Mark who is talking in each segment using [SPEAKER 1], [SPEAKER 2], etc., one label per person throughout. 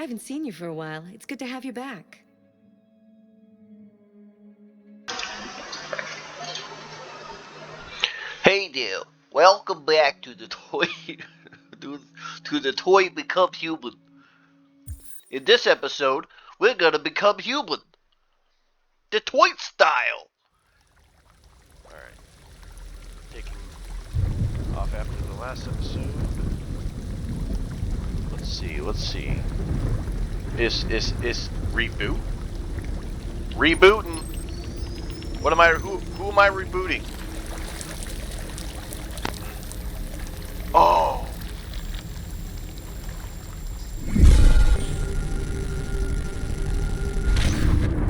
[SPEAKER 1] I haven't seen you for a while. It's good to have you back.
[SPEAKER 2] Hey there, welcome back to the toy to the toy become human. In this episode, we're gonna become human. The toy style. Alright. Taking off after the last episode. Let's see. Is reboot? Rebooting. What am I who am I rebooting? Oh.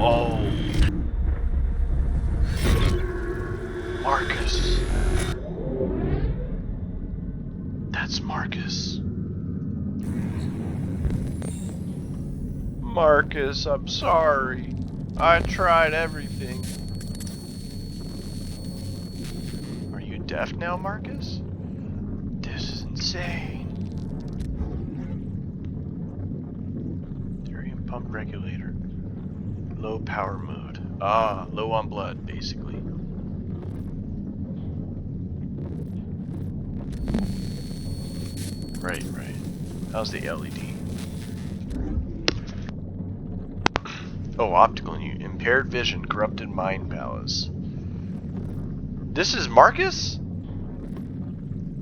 [SPEAKER 2] Oh. Marcus. That's Marcus. Marcus, I'm sorry. I tried everything. Are you deaf now, Marcus? This is insane. Therium pump regulator. Low power mode. Ah, low on blood, basically. Right. How's the LED? Oh, optical impaired vision, corrupted mind palace. This is Marcus?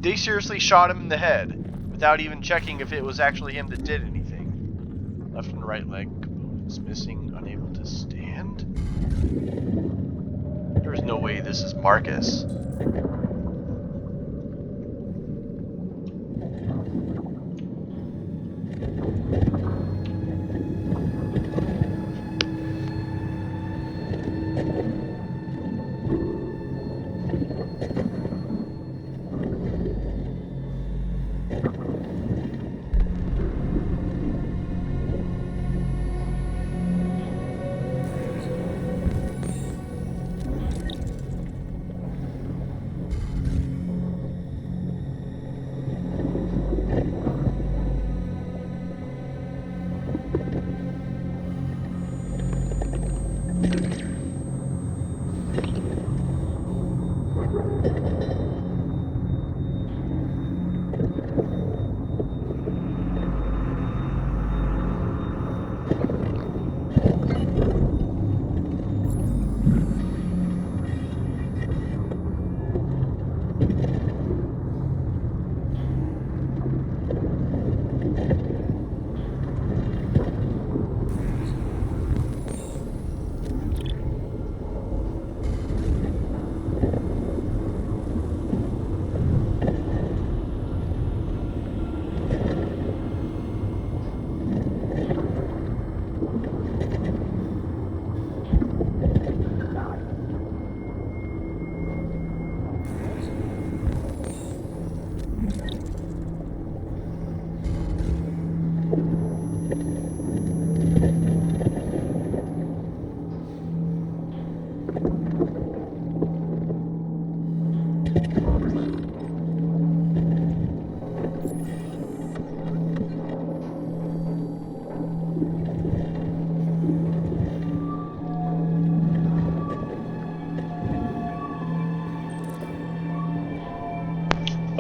[SPEAKER 2] They seriously shot him in the head without even checking if it was actually him that did anything. Left and right leg components missing, unable to stand? There's no way this is Marcus.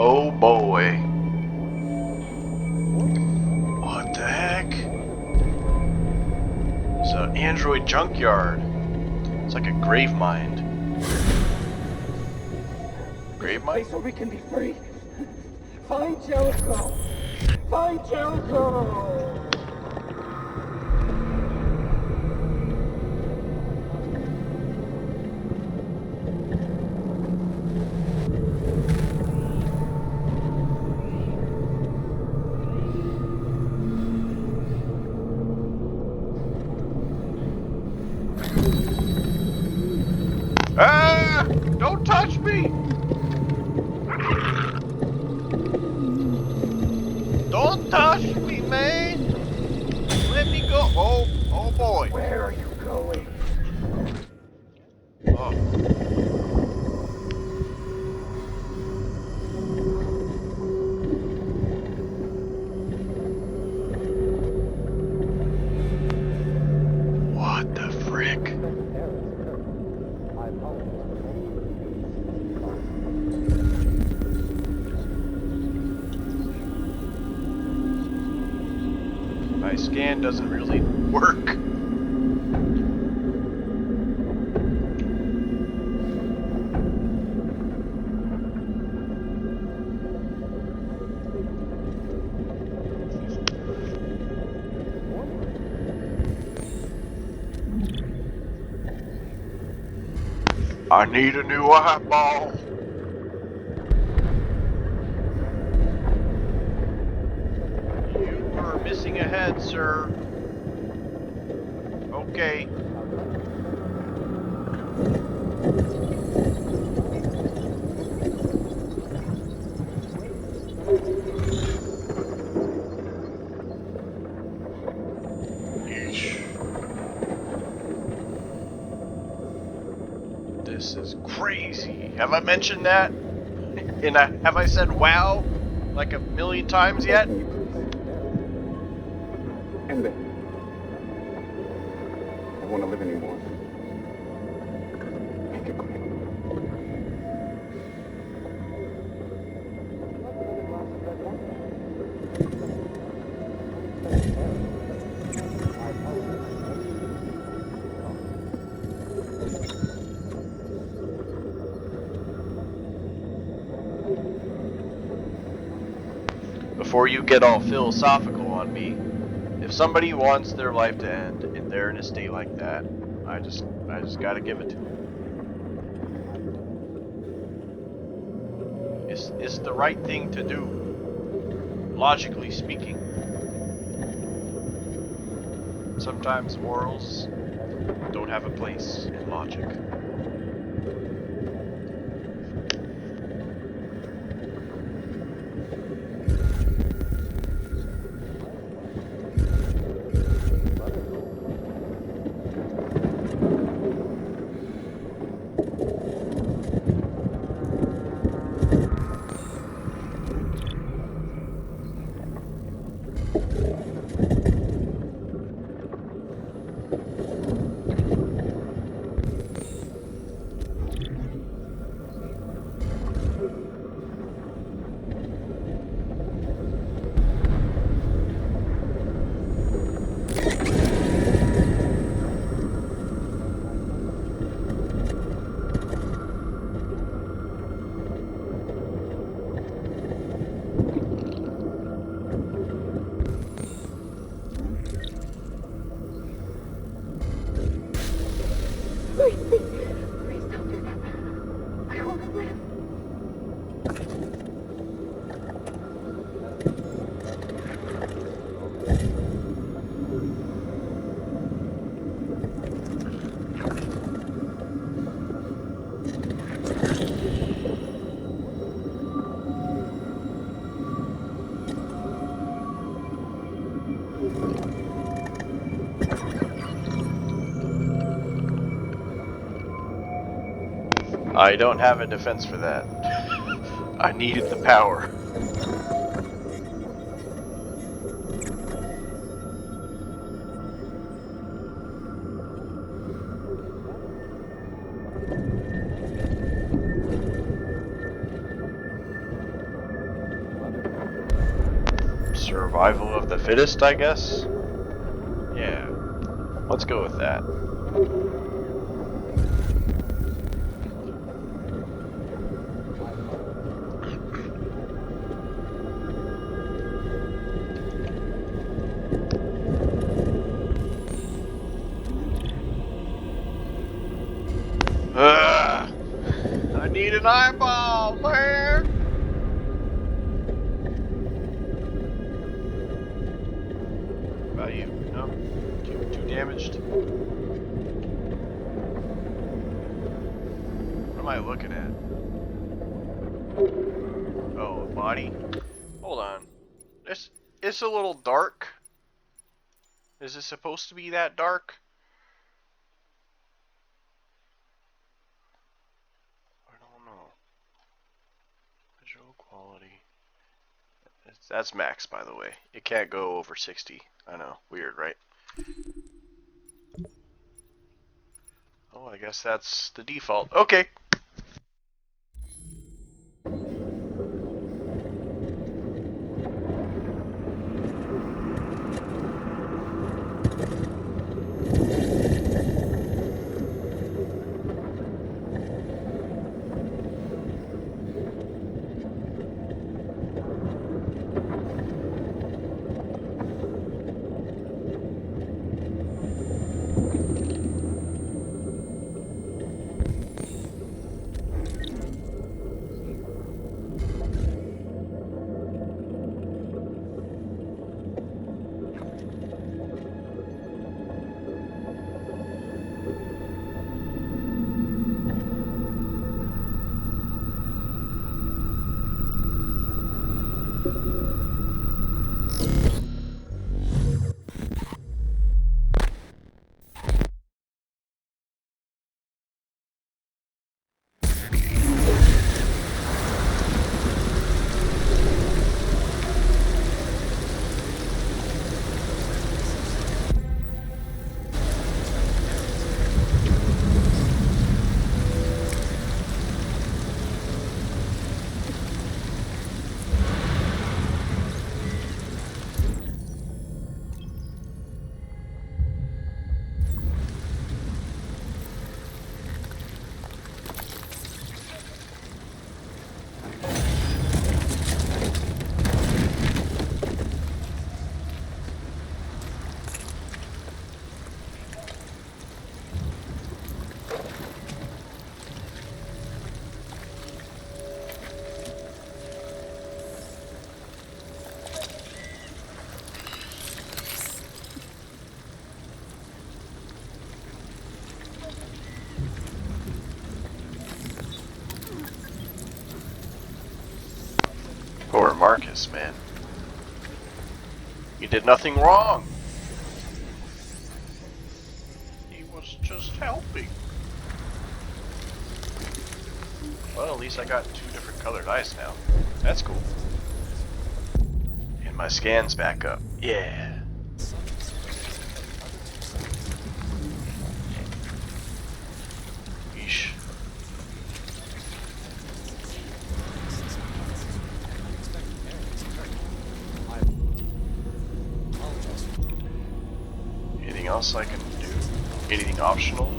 [SPEAKER 2] Oh boy. What the heck? It's an android junkyard. It's like a grave mind. Grave mind?
[SPEAKER 3] Place where we can be free. Find Jericho! Find Jericho!
[SPEAKER 2] Ah! Don't touch me! Don't touch me, man! Let me go! Oh boy!
[SPEAKER 3] Where are you going?
[SPEAKER 2] Oh.
[SPEAKER 4] my scan doesn't really work. I need a new eyeball. You are missing a head, sir. Okay. Yeesh. This is crazy. Have I mentioned that? And have I said wow like a million times yet?
[SPEAKER 3] And then, I don't want to live anymore. Make it quick.
[SPEAKER 4] Before you get all philosophical on me, if somebody wants their life to end and they're in a state like that, I just gotta give it to them. It's the right thing to do, logically speaking. Sometimes morals don't have a place in logic.
[SPEAKER 5] Please don't do that. I want to live.
[SPEAKER 4] I don't have a defense for that. I needed the power. Survival of the fittest, I guess? Yeah. Let's go with that. I need an eyeball, man! What about you? No? Too damaged? What am I looking at? Oh, body? Hold on. It's a little dark. Is it supposed to be that dark? I don't know. Visual quality. That's max, by the way. It can't go over 60. I know. Weird, right? Oh, I guess that's the default. Okay. Marcus, man. You did nothing wrong. He was just helping. Well, at least I got 2 different colored eyes now. That's cool. And my scan's back up. Yeah. Yeesh. Anything else I can do? Anything optional?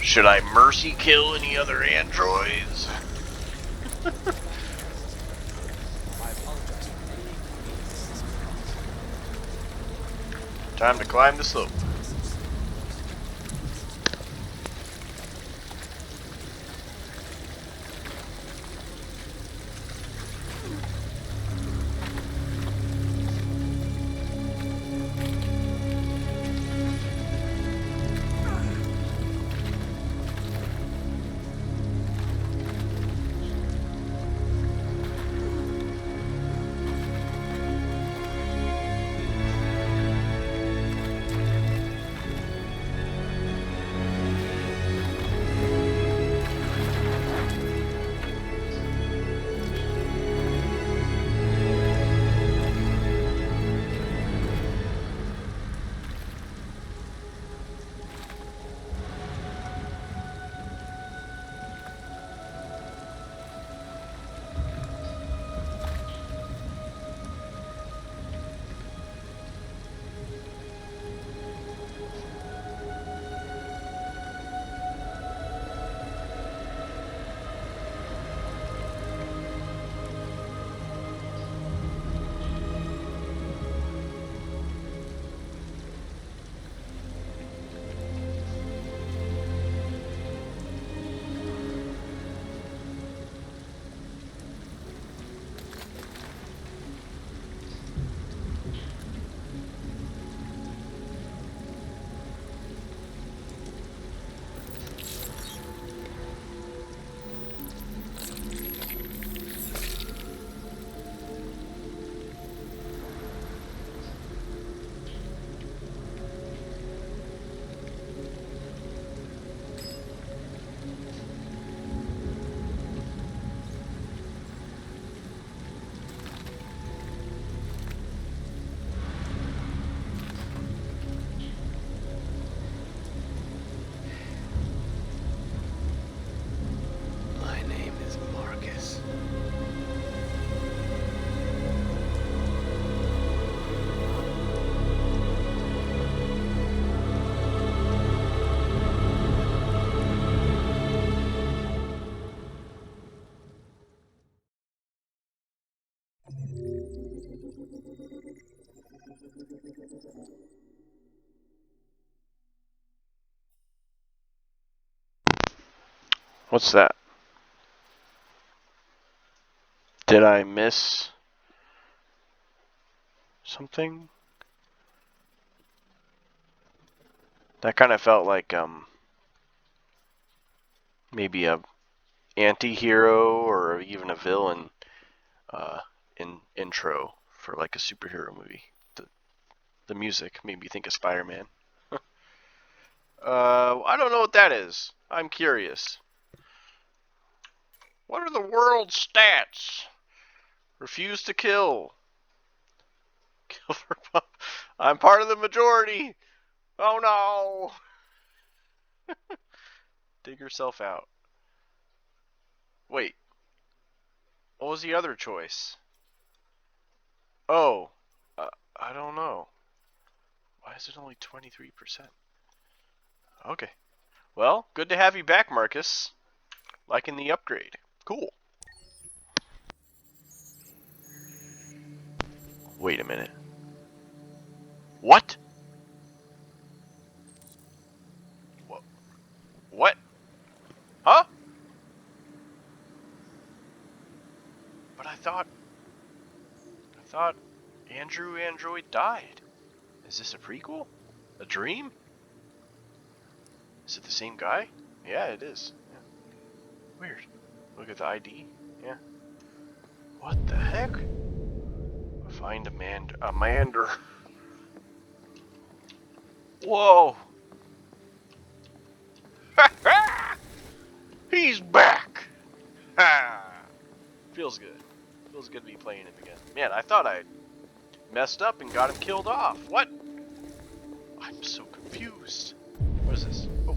[SPEAKER 4] Should I mercy kill any other androids? Time to climb the slope.
[SPEAKER 3] My name is Marcus.
[SPEAKER 4] What's that? Did I miss something? That kind of felt like maybe a anti-hero or even a villain intro for like a superhero movie. The music made me think of Spider-Man. I don't know what that is. I'm curious. What are the world stats? Refuse to kill. Kill for fun. I'm part of the majority. Oh no. Dig yourself out. Wait. What was the other choice? Oh. I don't know. Why is it only 23%? Okay. Well, good to have you back, Marcus. Liking the upgrade. Cool. Wait a minute. What? What? Huh? But I thought Andrew Android died. Is this a prequel? A dream? Is it the same guy? Yeah, it is. Weird. Look at the ID. Yeah. What the heck? Find Amander. Whoa! He's back! Ha! Feels good. Feels good to be playing him again. Man, I thought I messed up and got him killed off. What? I'm so confused. What is this? Oh.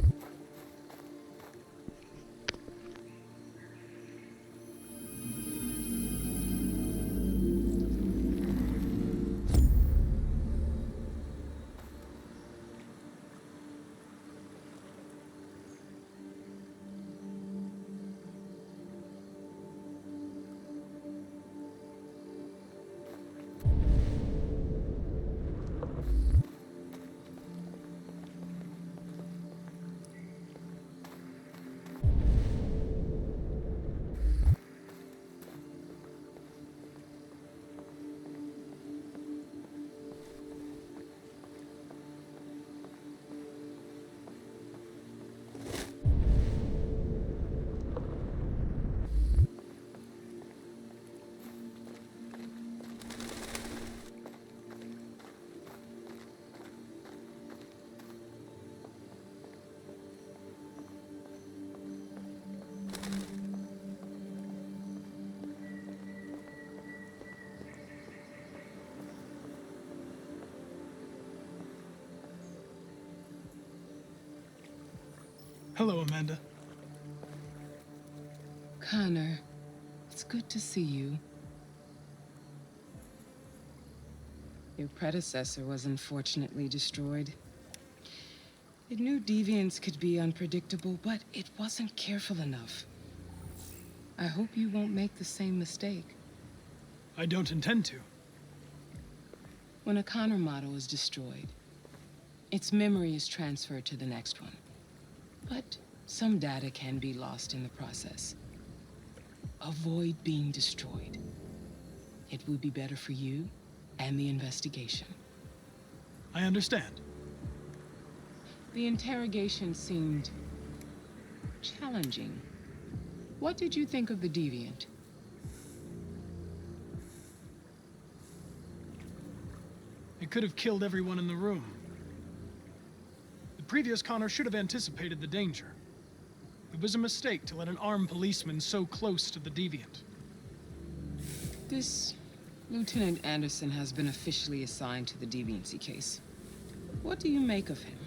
[SPEAKER 6] Hello, Amanda.
[SPEAKER 7] Connor, it's good to see you. Your predecessor was unfortunately destroyed. It knew deviants could be unpredictable, but it wasn't careful enough. I hope you won't make the same mistake.
[SPEAKER 6] I don't intend to.
[SPEAKER 7] When a Connor model is destroyed, its memory is transferred to the next one. But some data can be lost in the process. Avoid being destroyed. It would be better for you and the investigation.
[SPEAKER 6] I understand.
[SPEAKER 7] The interrogation seemed challenging. What did you think of the deviant?
[SPEAKER 6] It could have killed everyone in the room. The previous Connor should have anticipated the danger. It was a mistake to let an armed policeman so close to the deviant.
[SPEAKER 7] This Lieutenant Anderson has been officially assigned to the deviancy case. What do you make of him?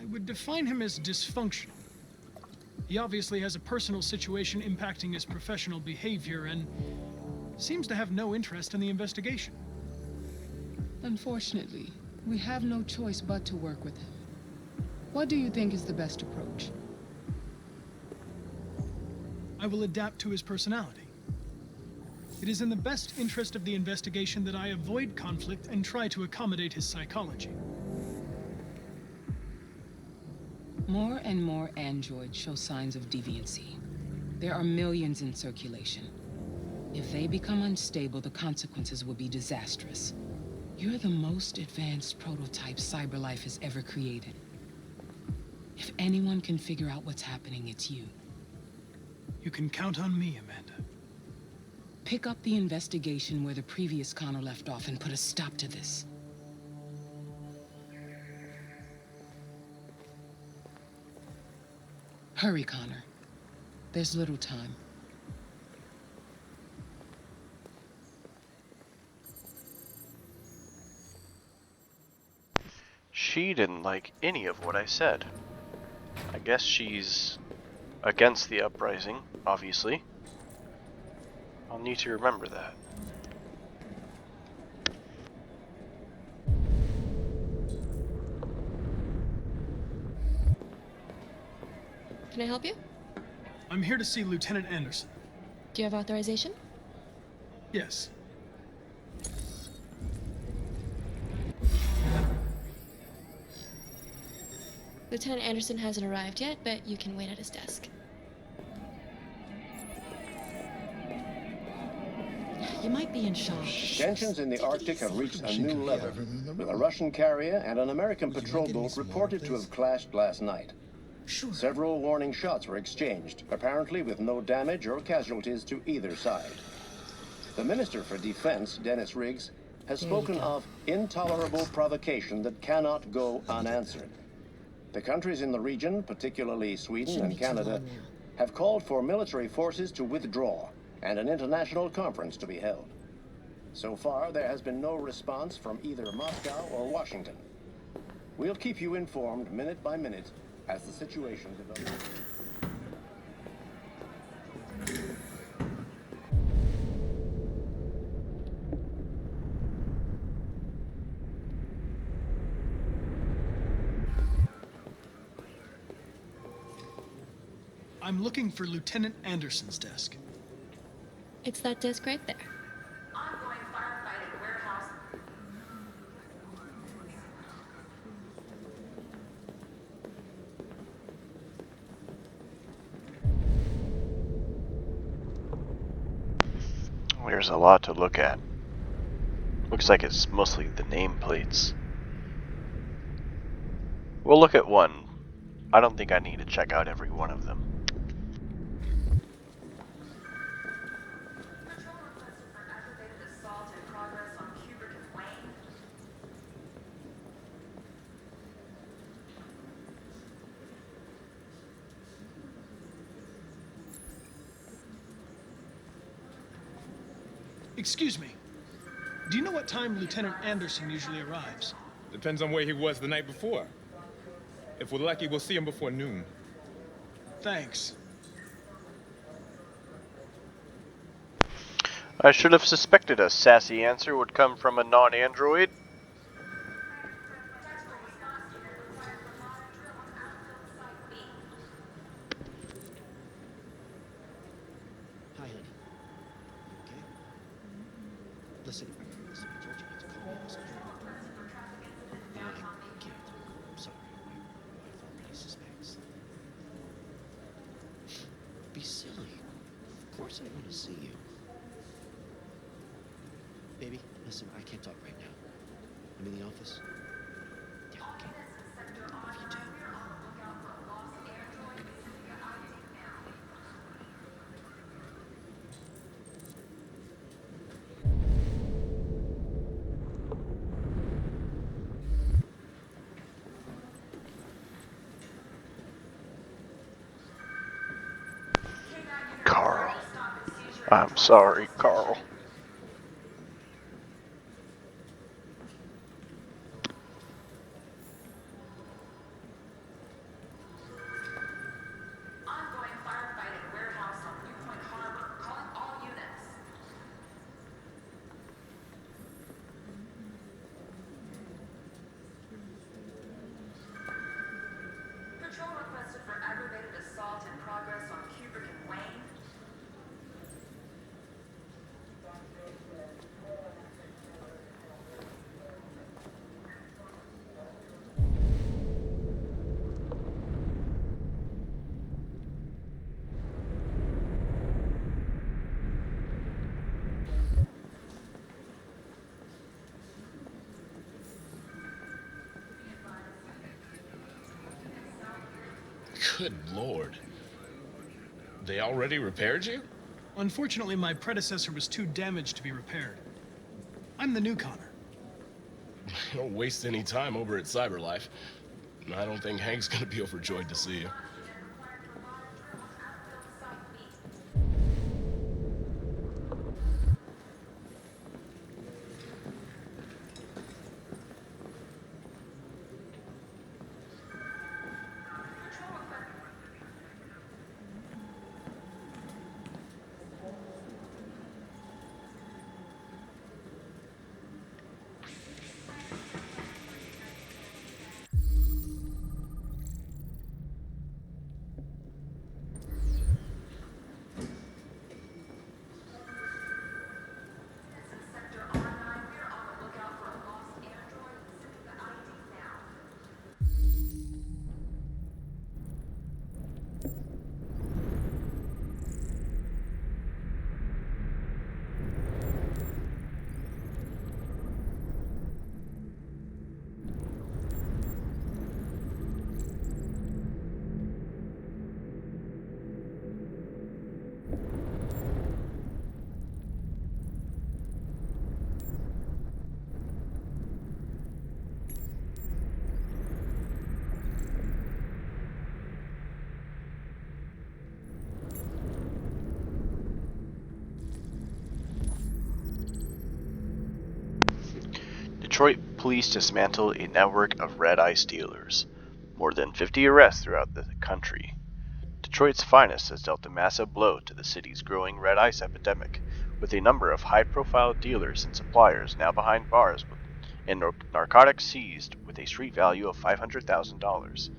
[SPEAKER 6] I would define him as dysfunctional. He obviously has a personal situation impacting his professional behavior and seems to have no interest in the investigation.
[SPEAKER 7] Unfortunately, we have no choice but to work with him. What do you think is the best approach?
[SPEAKER 6] I will adapt to his personality. It is in the best interest of the investigation that I avoid conflict and try to accommodate his psychology.
[SPEAKER 7] More and more androids show signs of deviancy. There are millions in circulation. If they become unstable, the consequences will be disastrous. You're the most advanced prototype CyberLife has ever created. If anyone can figure out what's happening, it's you.
[SPEAKER 6] You can count on me, Amanda.
[SPEAKER 7] Pick up the investigation where the previous Connor left off and put a stop to this. Hurry, Connor. There's little time.
[SPEAKER 4] She didn't like any of what I said. I guess she's against the uprising, obviously. I'll need to remember that.
[SPEAKER 8] Can I help you?
[SPEAKER 6] I'm here to see Lieutenant Anderson.
[SPEAKER 8] Do you have authorization?
[SPEAKER 6] Yes.
[SPEAKER 8] Lieutenant Anderson hasn't arrived yet, but you can wait at his desk. You might be in shock.
[SPEAKER 9] Tensions in the Arctic have reached a new level, with a Russian carrier and an American patrol boat reported to have clashed last night.
[SPEAKER 1] Sure.
[SPEAKER 9] Several warning shots were exchanged, apparently with no damage or casualties to either side. The Minister for Defense, Dennis Riggs, has
[SPEAKER 1] There you
[SPEAKER 9] spoken
[SPEAKER 1] go.
[SPEAKER 9] of intolerable provocation that cannot go unanswered. The countries in the region, particularly Sweden
[SPEAKER 1] Shouldn't
[SPEAKER 9] and
[SPEAKER 1] be too
[SPEAKER 9] Canada,
[SPEAKER 1] long now.
[SPEAKER 9] have called for military forces to withdraw and an international conference to be held. So far, there has been no response from either Moscow or Washington. We'll keep you informed minute by minute as the situation develops.
[SPEAKER 6] I'm looking for Lieutenant Anderson's desk.
[SPEAKER 8] It's that desk right there.
[SPEAKER 5] Ongoing firefighting warehouse.
[SPEAKER 4] There's a lot to look at. Looks like it's mostly the nameplates. We'll look at one. I don't think I need to check out every one of them.
[SPEAKER 5] Patrol requested for aggravated assault in progress on Kubrick and Wayne.
[SPEAKER 6] Excuse me. Do you know what time Lieutenant Anderson usually arrives?
[SPEAKER 10] Depends on where he was the night before. If we're lucky, we'll see him before noon.
[SPEAKER 6] Thanks.
[SPEAKER 4] I should have suspected a sassy answer would come from a non-android.
[SPEAKER 5] Tactical response unit required for modern drill on outfield site B.
[SPEAKER 11] Hi, honey. You okay? Listen, I told you not to call me on this number. I can't. I'm sorry. My wife already suspects. Be silly. Of course I want to see you. Baby, listen, I can't talk right now. I'm in the office. Yeah, okay. Love you too.
[SPEAKER 4] Carl. I'm sorry, Carl.
[SPEAKER 5] Ongoing firefighting warehouse on Newpoint Harbor. Calling all units. Patrol requested for aggravated assault in progress on Kubrick and Wayne.
[SPEAKER 12] Good Lord. They already repaired you?
[SPEAKER 6] Unfortunately, my predecessor was too damaged to be repaired. I'm the new Connor.
[SPEAKER 12] Don't waste any time over at CyberLife. I don't think Hank's gonna be overjoyed to see you.
[SPEAKER 4] Detroit police dismantle a network of red ice dealers. More than 50 arrests throughout the country. Detroit's Finest has dealt a massive blow to the city's growing red ice epidemic, with a number of high-profile dealers and suppliers now behind bars and narcotics seized with a street value of $500,000.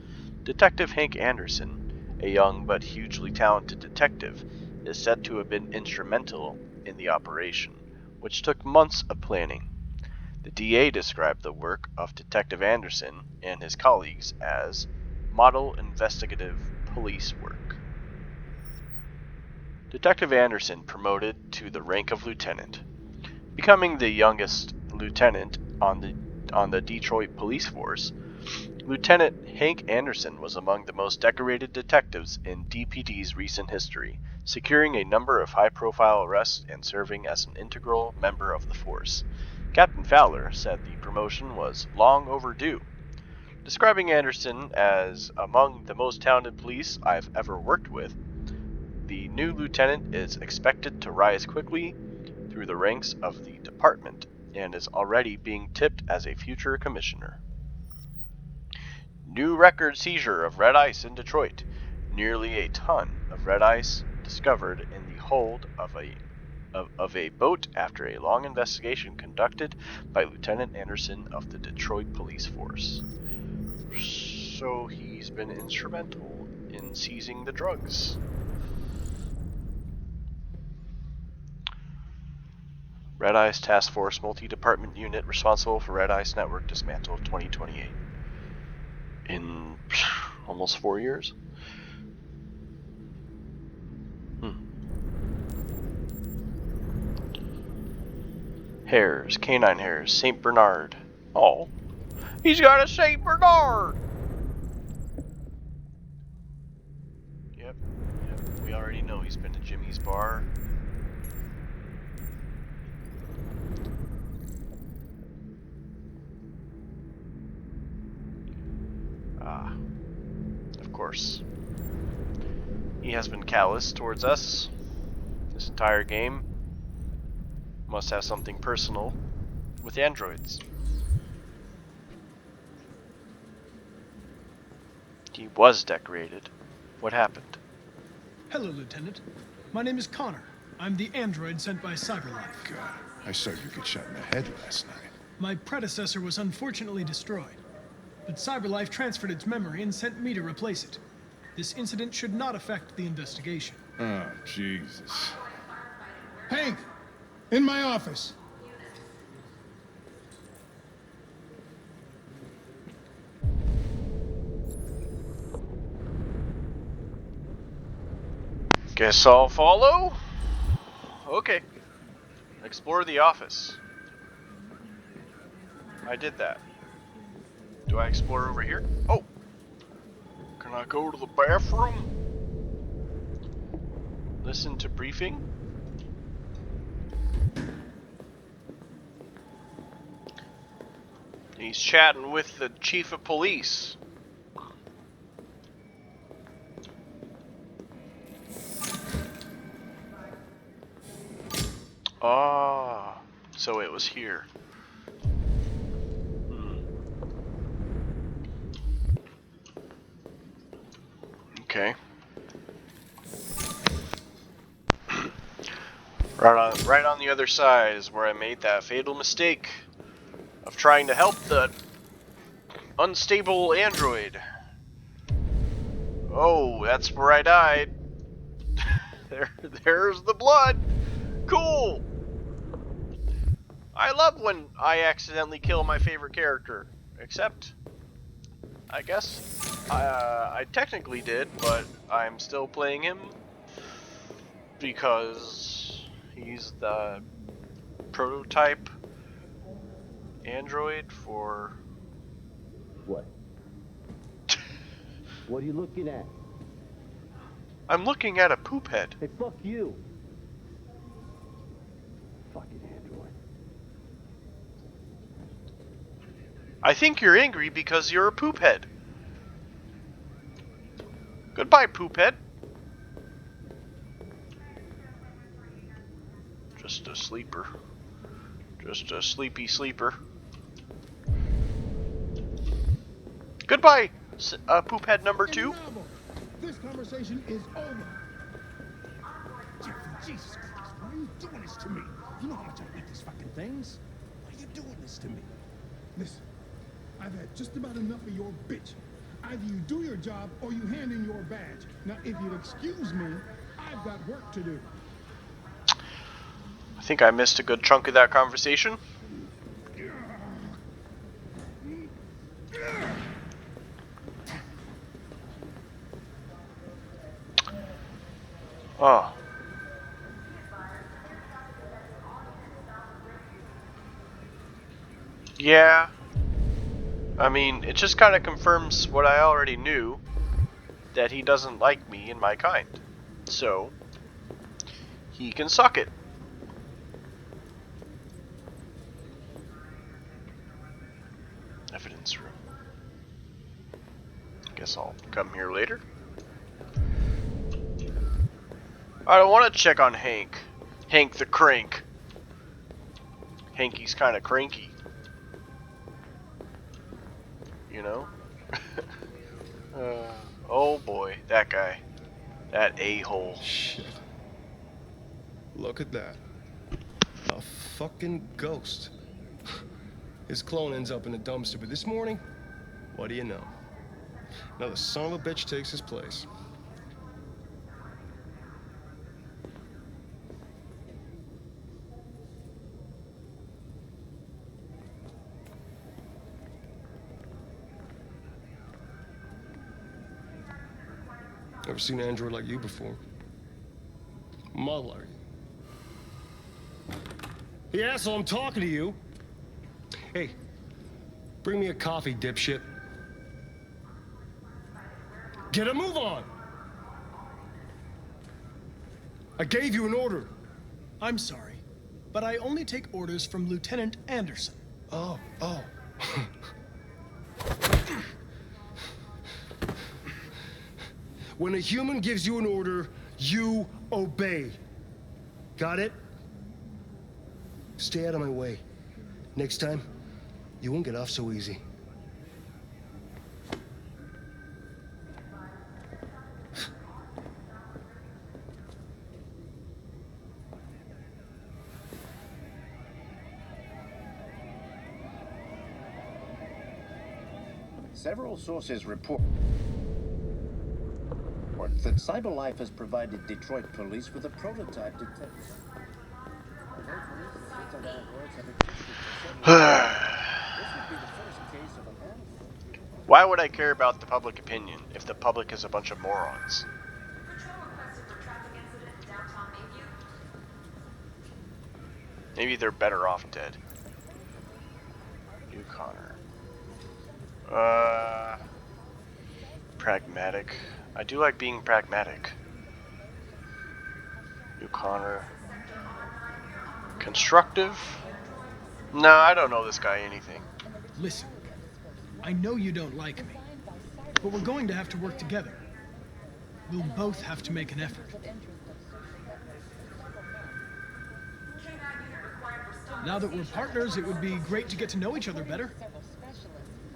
[SPEAKER 4] Detective Hank Anderson, a young but hugely talented detective, is said to have been instrumental in the operation, which took months of planning. The DA described the work of Detective Anderson and his colleagues as model investigative police work. Detective Anderson promoted to the rank of lieutenant, becoming the youngest lieutenant on the Detroit police force. Lieutenant Hank Anderson was among the most decorated detectives in DPD's recent history, securing a number of high-profile arrests and serving as an integral member of the force. Captain Fowler said the promotion was long overdue, describing Anderson as among the most talented police I've ever worked with. The new lieutenant is expected to rise quickly through the ranks of the department and is already being tipped as a future commissioner. New record seizure of red ice in Detroit. Nearly a ton of red ice discovered in the hold of a boat after a long investigation conducted by Lieutenant Anderson of the Detroit Police Force. So he's been instrumental in seizing the drugs. Red Ice Task Force multi-department unit responsible for Red Ice Network dismantled 2028. In almost 4 years? Hares, canine hares, St. Bernard. Oh, he's got a St. Bernard! Yep, we already know he's been to Jimmy's bar. Of course. He has been callous towards us this entire game. Must have something personal with androids. He was decorated. What happened?
[SPEAKER 6] Hello, Lieutenant. My name is Connor. I'm the android sent by CyberLife.
[SPEAKER 13] God, I saw you get shot in the head last night.
[SPEAKER 6] My predecessor was unfortunately destroyed, but CyberLife transferred its memory and sent me to replace it. This incident should not affect the investigation.
[SPEAKER 13] Oh, Jesus.
[SPEAKER 3] Hank, in my office.
[SPEAKER 4] Guess I'll follow? Okay. Explore the office. I did that. Do I explore over here? Oh! Can I go to the bathroom? Listen to briefing? He's chatting with the chief of police. Ah, so it was here. Okay. Right on the other side is where I made that fatal mistake of trying to help the unstable android. Oh, that's where I died. There's the blood. Cool. I love when I accidentally kill my favorite character. Except, I guess, I technically did, but I'm still playing him because he's the prototype android for...
[SPEAKER 11] What? What are you looking at?
[SPEAKER 4] I'm looking at a poop head.
[SPEAKER 11] Hey, fuck you. Fucking android.
[SPEAKER 4] I think you're angry because you're a poop head. Goodbye, poop head. Just a sleeper. Just a sleepy sleeper. Goodbye, poophead number 2.
[SPEAKER 3] This conversation is over. Jeffrey, Jesus Christ, why are you doing this to me? You know how much I hate these fucking things. Why are you doing this to me? Listen, I've had just about enough of your bitch. Either you do your job or you hand in your badge. Now, if you'll excuse me, I've got work to do.
[SPEAKER 4] I think I missed a good chunk of that conversation. Oh. Yeah. I mean, it just kind of confirms what I already knew, that he doesn't like me and my kind. So, he can suck it. Evidence room. Guess I'll come here later. I don't want to check on Hank. Hank the Crank. Hanky's kind of cranky. You know? Oh boy, that guy. That a-hole.
[SPEAKER 14] Shit. Look at that. A fucking ghost. His clone ends up in a dumpster, but this morning, what do you know? Another son of a bitch takes his place. Never seen an android like you before. Model, are you? Hey, asshole, I'm talking to you. Hey, bring me a coffee, dipshit. Get a move on! I gave you an order.
[SPEAKER 6] I'm sorry, but I only take orders from Lieutenant Anderson.
[SPEAKER 14] Oh. When a human gives you an order, you obey. Got it? Stay out of my way. Next time, you won't get off so easy.
[SPEAKER 9] Several sources report that CyberLife has provided Detroit police with a prototype detector.
[SPEAKER 4] Why would I care about the public opinion if the public is a bunch of morons? Maybe they're better off dead. New Connor. Pragmatic. I do like being pragmatic. New Connor. Constructive? No, I don't know this guy anything.
[SPEAKER 6] Listen, I know you don't like me, but we're going to have to work together. We'll both have to make an effort. Now that we're partners, it would be great to get to know each other better.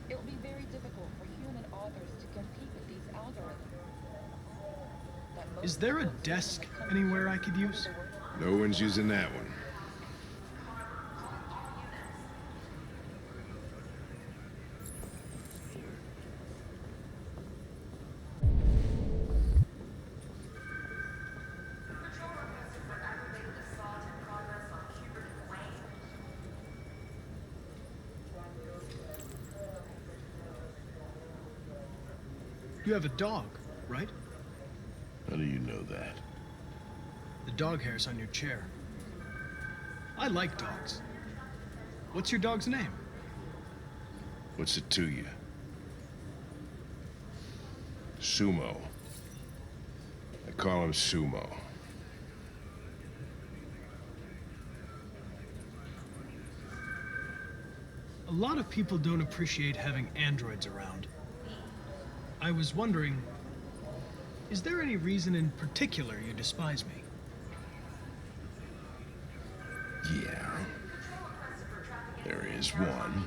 [SPEAKER 5] It will be very difficult for human authors to compete with these algorithms.
[SPEAKER 6] Is there a desk anywhere I could use?
[SPEAKER 13] No one's using that one.
[SPEAKER 6] You have a dog, right?
[SPEAKER 13] How do you know that?
[SPEAKER 6] The dog hair's on your chair. I like dogs. What's your dog's name?
[SPEAKER 13] What's it to you? Sumo. I call him Sumo.
[SPEAKER 6] A lot of people don't appreciate having androids around. I was wondering, is there any reason in particular you despise me?
[SPEAKER 13] Yeah. There is one.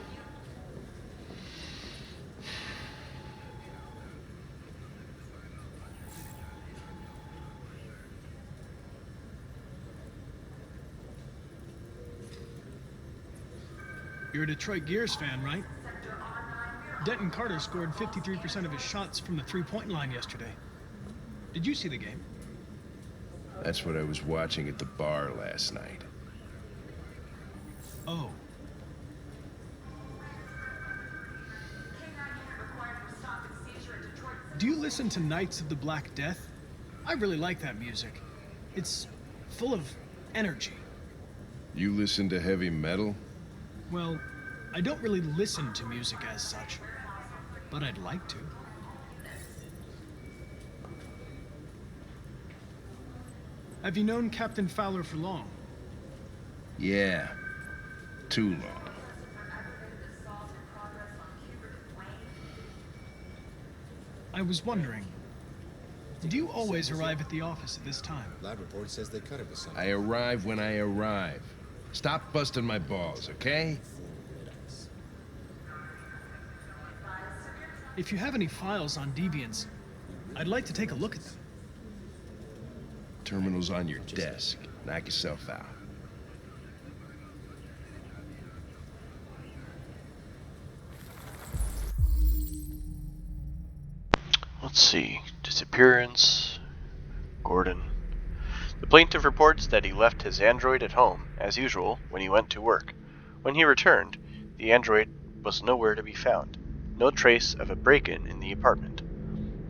[SPEAKER 6] You're a Detroit Gears fan, right? Denton Carter scored 53% of his shots from the three-point line yesterday. Did you see the game?
[SPEAKER 13] That's what I was watching at the bar last night.
[SPEAKER 6] Oh. Do you listen to Knights of the Black Death? I really like that music. It's full of energy.
[SPEAKER 13] You listen to heavy metal?
[SPEAKER 6] Well, I don't really listen to music as such, but I'd like to. Have you known Captain Fowler for long?
[SPEAKER 13] Yeah. Too long.
[SPEAKER 6] I was wondering, do you always arrive at the office at this time?
[SPEAKER 11] Lab report says they cut it with something.
[SPEAKER 13] I arrive when I arrive. Stop busting my balls, okay?
[SPEAKER 6] If you have any files on deviants, I'd like to take a look at them.
[SPEAKER 13] Terminal's on your desk. Knock yourself out.
[SPEAKER 4] Let's see. Disappearance. Gordon. The plaintiff reports that he left his android at home, as usual, when he went to work. When he returned, the android was nowhere to be found. No trace of a break-in in the apartment.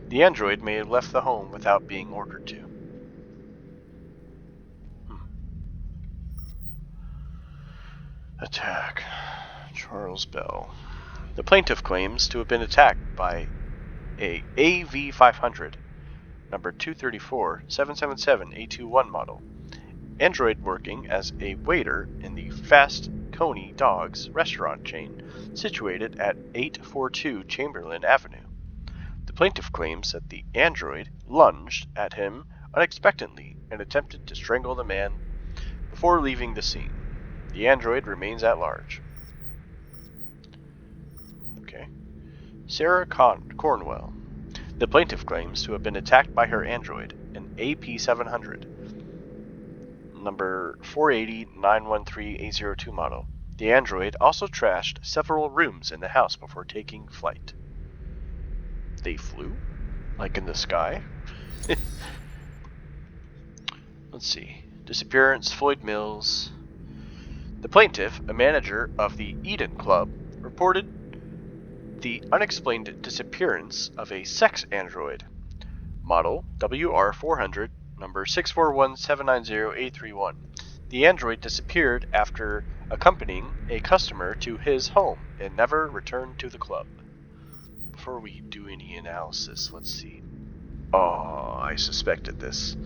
[SPEAKER 4] The android may have left the home without being ordered to. Attack. Charles Bell. The plaintiff claims to have been attacked by a AV-500, number 234-777-821 model, android working as a waiter in the Fast Coney Dogs restaurant chain situated at 842 Chamberlain Avenue. The plaintiff claims that the android lunged at him unexpectedly and attempted to strangle the man before leaving the scene. The android remains at large. Okay. Sarah Cornwell. The plaintiff claims to have been attacked by her android, an AP-700, number 480-913-802 model. The android also trashed several rooms in the house before taking flight. They flew? Like in the sky? Let's see. Disappearance, Floyd Mills. The plaintiff, a manager of the Eden Club, reported the unexplained disappearance of a sex android, model WR400, number 641790831. The android disappeared after accompanying a customer to his home and never returned to the club. Before we do any analysis, let's see. Oh, I suspected this.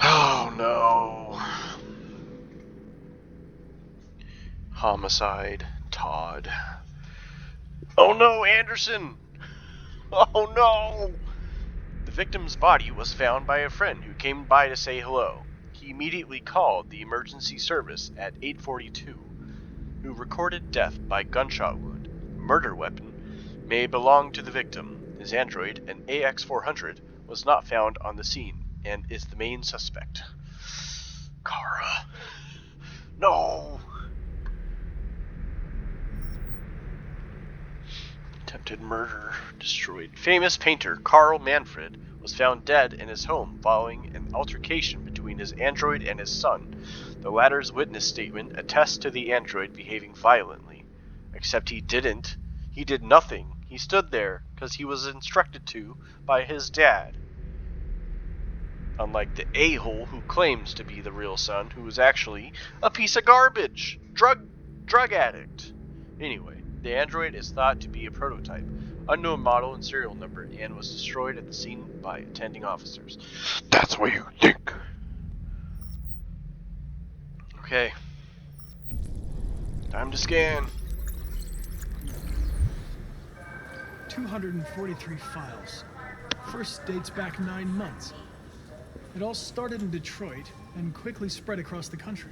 [SPEAKER 4] Oh no. Homicide, Todd. Oh no, Anderson! Oh no! The victim's body was found by a friend who came by to say hello. He immediately called the emergency service at 842, who recorded death by gunshot wound. Murder weapon may belong to the victim. His android, an AX-400, was not found on the scene and is the main suspect. Kara. No! Attempted murder destroyed. Famous painter Carl Manfred was found dead in his home following an altercation between his android and his son. The latter's witness statement attests to the android behaving violently. Except he didn't. He did nothing. He stood there because he was instructed to by his dad. Unlike the a-hole who claims to be the real son, who is actually a piece of garbage. Drug addict. Anyway. The android is thought to be a prototype, unknown model and serial number, and was destroyed at the scene by attending officers. That's what you think. Okay. Time to scan.
[SPEAKER 6] 243 files. First dates back 9 months. It all started in Detroit and quickly spread across the country.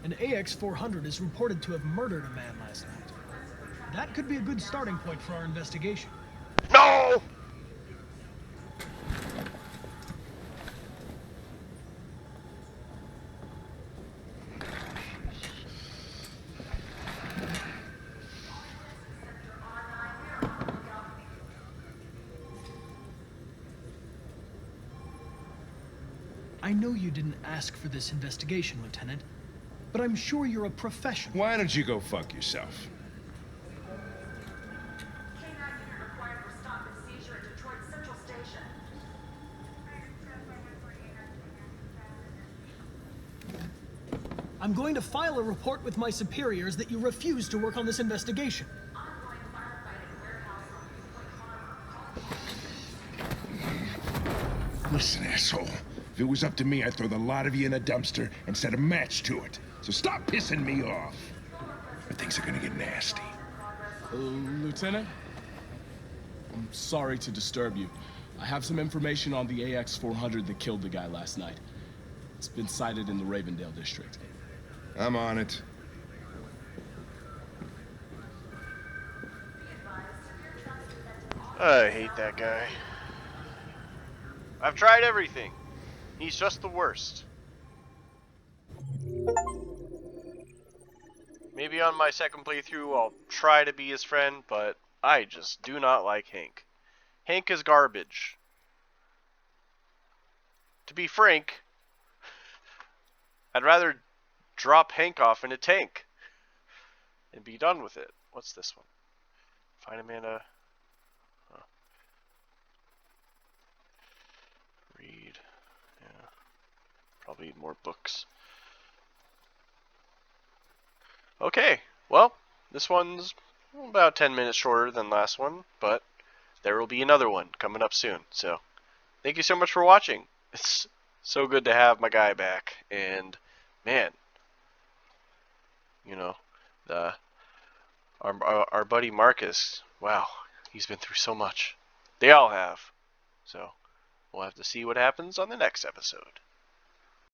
[SPEAKER 6] An AX-400 is reported to have murdered a man last night. That could be a good starting point for our investigation.
[SPEAKER 4] No!
[SPEAKER 6] I know you didn't ask for this investigation, Lieutenant, but I'm sure you're a professional.
[SPEAKER 13] Why don't you go fuck yourself?
[SPEAKER 6] I'm going to file a report with my superiors that you refuse to work on this investigation.
[SPEAKER 3] Listen, asshole. If it was up to me, I'd throw the lot of you in a dumpster and set a match to it. So stop pissing me off. Or things are gonna get nasty.
[SPEAKER 12] Lieutenant? I'm sorry to disturb you. I have some information on the AX-400 that killed the guy last night. It's been sighted in the Ravendale district.
[SPEAKER 13] I'm on it.
[SPEAKER 4] I hate that guy. I've tried everything. He's just the worst. Maybe on my second playthrough I'll try to be his friend, but I just do not like Hank. Hank is garbage. To be frank, I'd rather drop Hank off in a tank and be done with it. What's this one? Find Amanda. Oh. Read. Yeah. Probably need more books. Okay, well, this one's about 10 minutes shorter than last one, but there will be another one coming up soon. So, thank you so much for watching. It's so good to have my guy back, and man, you know, our buddy Marcus, wow, he's been through so much. They all have. So, we'll have to see what happens on the next episode.